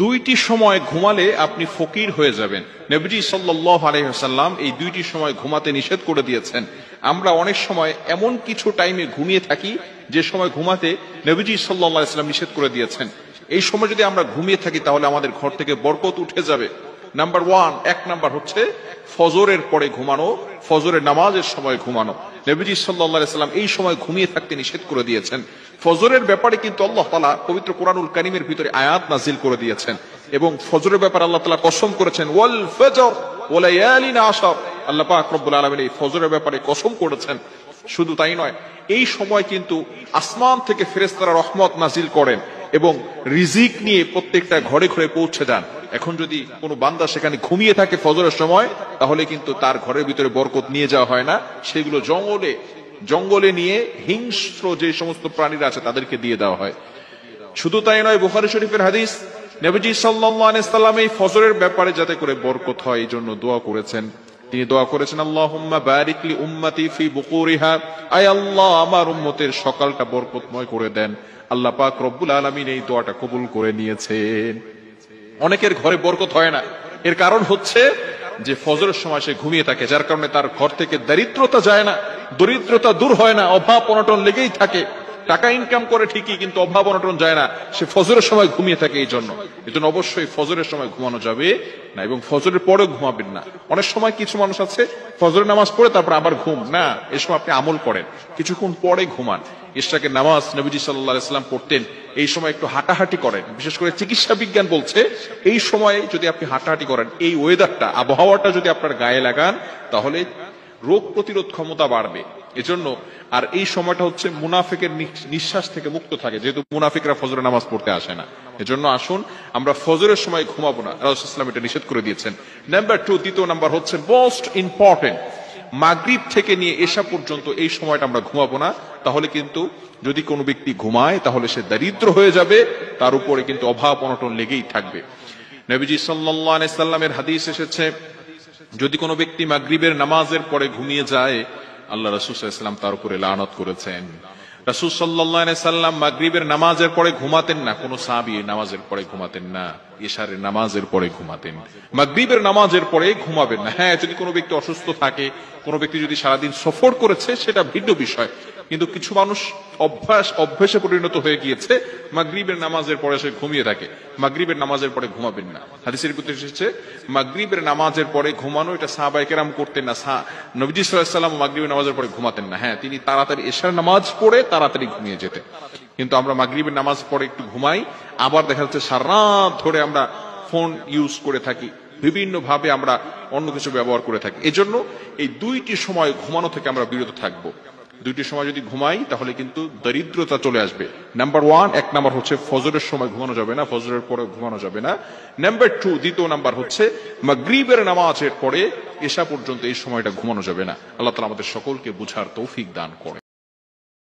দুইটি সময় ঘুমালে আপনি ফকির হয়ে যাবেন। নবীজি সাল্লাল্লাহু আলাইহি ওয়াসাল্লাম এই দুইটি সময় ঘুমাতে নিষেধ করে দিয়েছেন। আমরা অনেক সময় এমন কিছু টাইমে ঘুমিয়ে থাকি যে সময় ঘুমাতে নবীজি সাল্লাল্লাহু আলাইহি ওয়াসাল্লাম নিষেধ করে দিয়েছেন। এই সময় যদি আমরা ঘুমিয়ে থাকি তাহলে আমাদের ঘর থেকে বরকত উঠে যাবে। নাম্বার ওয়ান, এক নাম্বার হচ্ছে ফজরের পরে ঘুমানো, ফজরের নামাজের সময় ঘুমানো। নবীজি সাল্লাল্লাহু আলাইহি ওয়াসাল্লাম এই সময় ঘুমিয়ে থাকতে নিষেধ করে দিয়েছেন। ফজরের ব্যাপারে কিন্তু আল্লাহ তাআলা পবিত্র কোরআনুল কারীমের ভিতরে আয়াত নাজিল করে দিয়েছেন এবং ফজরের ব্যাপারে আল্লাহ তাআলা কসম করেছেন, ওয়াল ফজর ওয়া লায়ালিন আশর। আল্লাহ পাক রব্বুল আলামিন এই ফজরের ব্যাপারে কসম করেছেন। শুধু তাই নয়, এই সময় কিন্তু আসমান থেকে ফেরেশতারা রহমত নাজিল করেন এবং রিজিক নিয়ে প্রত্যেকটা ঘরে ঘরে পৌঁছে যান। এখন যদি কোনো বান্দা সেখানে ঘুমিয়ে থাকে ফজরের সময়, তাহলে কিন্তু তার ঘরের ভিতরে বরকত নিয়ে যাওয়া হয় না, সেগুলো জঙ্গলে নিয়ে হিংস্র যে সমস্ত প্রাণীরা আছে তাদেরকে দিয়ে দেওয়া হয়। শুধু তাই নয়, বুখারী শরীফের হাদিস, নবীজি সাল্লাল্লাহু আলাইহি ওয়াসাল্লাম এই ফজরের ব্যাপারে যাতে করে বরকত হয় এই জন্য দোয়া করেছেন। তিনি দোয়া করেছেন, আল্লাহুম্মা বারিক লি উম্মতি ফি বুকুরিহা, আয় আল্লাহ আমার উম্মতের সকালটা বরকতময় করে দেন। আল্লাহ পাক রব্বুল আলামিন এই দোয়াটা কবুল করে নিয়েছেন। অনেকের ঘরে বরকত হয় না, এর কারণ হচ্ছে যে ফজরের সময় সে ঘুমিয়ে থাকে, যার কারণে তার ঘর থেকে দারিদ্রতা যায় না, দরিদ্রতা দূর হয় না, অভাব অনটন লেগেই থাকে। টাকা ইনকাম করে ঠিকই, কিন্তু অভাব অনটন যায় না, সে ফজরের সময় ঘুমিয়ে থাকে। এই জন্য অবশ্যই ফজরের সময় ঘুমানো যাবে না এবং ফজরের পরেও ঘুমাবেন না। অনেক সময় কিছু মানুষ আছে ফজরের নামাজ পড়ে তারপর আবার ঘুম না, এই সময় আপনি আমল করেন, কিছুক্ষণ পরে ঘুমান। ইশরাকের নামাজ নবীজি সাল্লাল্লাহু আলাইহি ওয়াসাল্লাম পড়তেন, এই সময় একটু হাঁটাহাঁটি করেন। বিশেষ করে চিকিৎসা বিজ্ঞান বলছে এই সময়ে যদি আপনি হাঁটাহাঁটি করেন, এই ওয়েদারটা, আবহাওয়াটা যদি আপনার গায়ে লাগান, তাহলে রোগ প্রতিরোধ ক্ষমতা বাড়বে। এজন্য আর এই সময়টা হচ্ছে মুনাফিকের নিঃশ্বাস থেকে মুক্ত থাকে, যেহেতু মুনাফিকরা ফজরের নামাজ পড়তে আসে না। এজন্য আসুন আমরা ফজরের সময় ঘুমাবো না, রাসূলুল্লাহ সাল্লাল্লাহু আলাইহি ওয়াসাল্লাম এটা নিষেধ করে দিয়েছেন। নাম্বার 2, দ্বিতীয় নাম্বার হচ্ছে মোস্ট ইম্পর্টেন্ট, মাগরিব থেকে নিয়ে এশা পর্যন্ত এই সময়টা আমরা ঘুমাবো না। তাহলে কিন্তু যদি কোনো ব্যক্তি ঘুমায় তাহলে সে দারিদ্র হয়ে যাবে, তার উপরে কিন্তু অভাব অনটন লেগেই থাকবে। নবীজি সাল্লাল্লাহু আলাইহি ওয়াসাল্লামের হাদিস এসেছে, যদি কোনো ব্যক্তি মাগরিবের নামাজের পরে ঘুমিয়ে যায়, আল্লাহ রাসূল সাল্লাল্লাহু আলাইহি ওয়াসাল্লাম তার উপরে লানত করেছেন। রাসূল সাল্লাল্লাহু আলাইহি ওয়াসাল্লাম মাগরিবের নামাজের পরে ঘুমাতেন না, কোন সাহাবী নামাজের পরে ঘুমাতেন না, ইশারের নামাজের পরে ঘুমাতেন। মাগরিবের নামাজের পরে ঘুমাবেন না। হ্যাঁ, যদি কোনো ব্যক্তি অসুস্থ থাকে, কোনো ব্যক্তি যদি সারাদিন সফর করেছে, সেটা ভিন্ন বিষয়। কিন্তু কিছু মানুষ অভ্যাসে পরিণত হয়ে গিয়েছে, মাগরিবের নামাজের পরে সে ঘুমিয়ে থাকে। মাগরিবের নামাজের পরে ঘুমাবেন না। হাদিসের ভিতরে এসেছে মাগরিবের নামাজের পরে ঘুমানো, এটা সাহাবায়ে কেরাম করতেন না। নবীজি সাল্লাল্লাহু আলাইহি ওয়াসাল্লাম মাগরিবের নামাজের পরে ঘুমাতেন না। হ্যাঁ, তিনি তাড়াতাড়ি এশার নামাজ পড়ে তাড়াতাড়ি ঘুমিয়ে যেতেন। কিন্তু আমরা মাগরিবের নামাজ পড়ে একটু ঘুমাই, আবার দেখা যাচ্ছে সারা রাত ধরে আমরা ফোন ইউজ করে থাকি, বিভিন্ন ভাবে আমরা অন্য কিছু ব্যবহার করে থাকি। এজন্য এই দুইটি সময় ঘুমানো থেকে আমরা বিরত থাকবো। দুইটি সময় যদি ঘুমাই তাহলে কিন্তু দরিদ্রতা চলে আসবে। নাম্বার ওয়ান, এক নাম্বার হচ্ছে ফজরের সময় ঘুমানো যাবে না, ফজরের পরে ঘুমানো যাবে না। নাম্বার 2, দ্বিতীয় নাম্বার হচ্ছে মাগরিবের নামাজের পরে এশা পর্যন্ত এই সময়টা ঘুমানো যাবে না। আল্লাহ তাআলা আমাদের সকলকে বুঝার তৌফিক দান করেন।